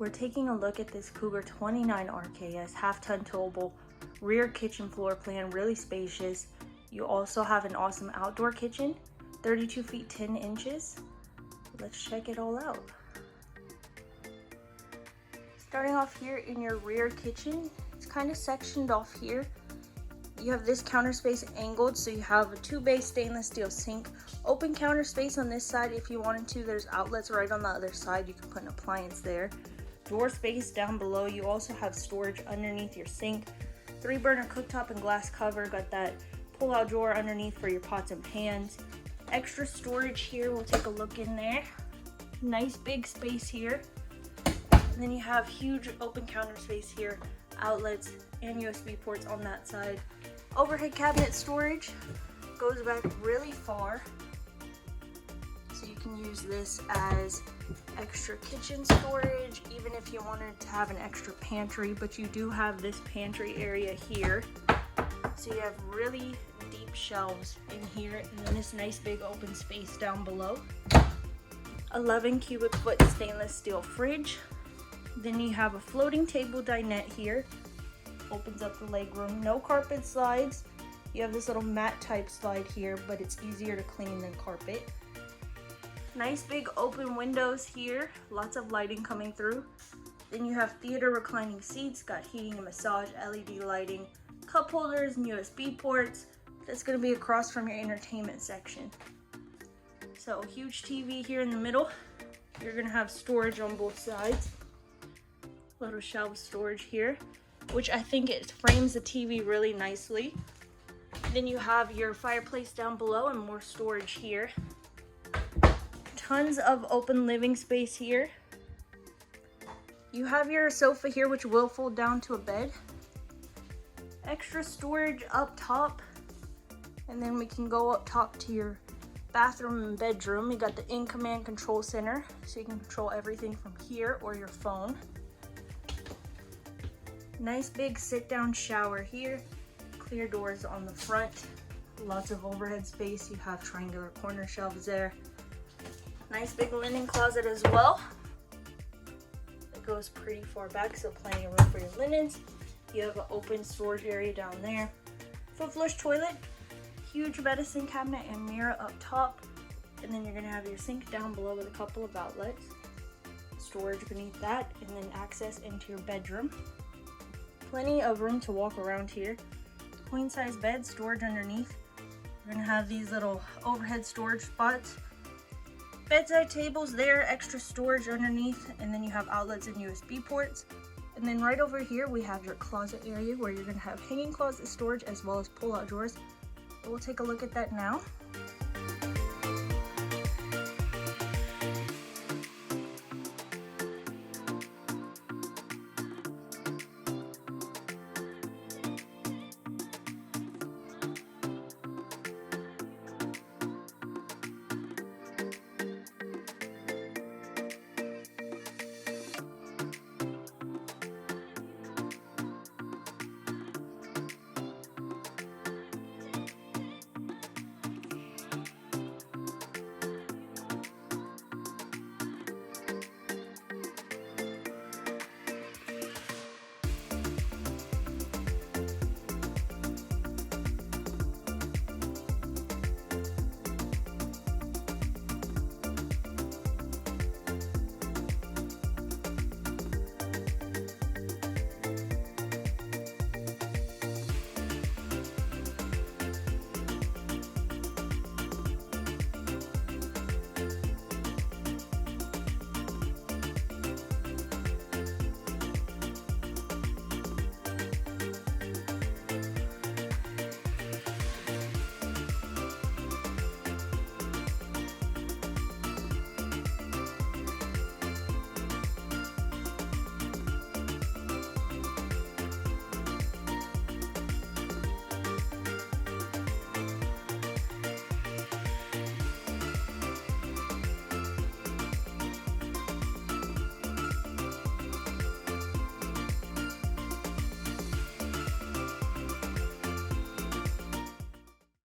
We're taking a look at this Cougar 29 RKS half-ton towable rear kitchen floor plan, really spacious. You also have an awesome outdoor kitchen, 32 feet 10 inches. Let's check it all out. Starting off here in your rear kitchen, it's kind of sectioned off here. You have this counter space angled, so you have a 2-bay stainless steel sink, open counter space on this side if you wanted to. There's outlets right on the other side. You can put an appliance there. Drawer space down below. You also have storage underneath your sink. 3-burner cooktop and glass cover. Got that pull-out drawer underneath for your pots and pans. Extra storage here. We'll take a look in there. Nice big space here. And then you have huge open counter space here. Outlets and USB ports on that side. Overhead cabinet storage goes back really far, so you can use this as extra kitchen storage, even if you wanted to have an extra pantry. But you do have this pantry area here, so you have really deep shelves in here, and then this nice big open space down below. 11 cubic foot stainless steel fridge. Then you have a floating table dinette here. Opens up the legroom. No carpet slides. You have this little mat type slide here, but it's easier to clean than carpet. Nice big open windows here. Lots of lighting coming through. Then you have theater reclining seats. Got heating and massage, LED lighting, cup holders, and USB ports. That's going to be across from your entertainment section. So huge TV here in the middle. You're going to have storage on both sides. Little shelf storage here, which I think it frames the TV really nicely. Then you have your fireplace down below and more storage here. Tons of open living space here. You have your sofa here, which will fold down to a bed. Extra storage up top. And then we can go up top to your bathroom and bedroom. You got the in-command control center, so you can control everything from here or your phone. Nice big sit-down shower here. Clear doors on the front. Lots of overhead space. You have triangular corner shelves there. Nice big linen closet as well. It goes pretty far back, so plenty of room for your linens. You have an open storage area down there. Foot flush toilet. Huge medicine cabinet and mirror up top. And then you're going to have your sink down below with a couple of outlets. Storage beneath that, and then access into your bedroom. Plenty of room to walk around here. Queen size bed, storage underneath. We're gonna have these little overhead storage spots. Bedside tables there, extra storage underneath, and then you have outlets and USB ports. And then right over here we have your closet area where you're gonna have hanging closet storage as well as pull-out drawers. We'll take a look at that now.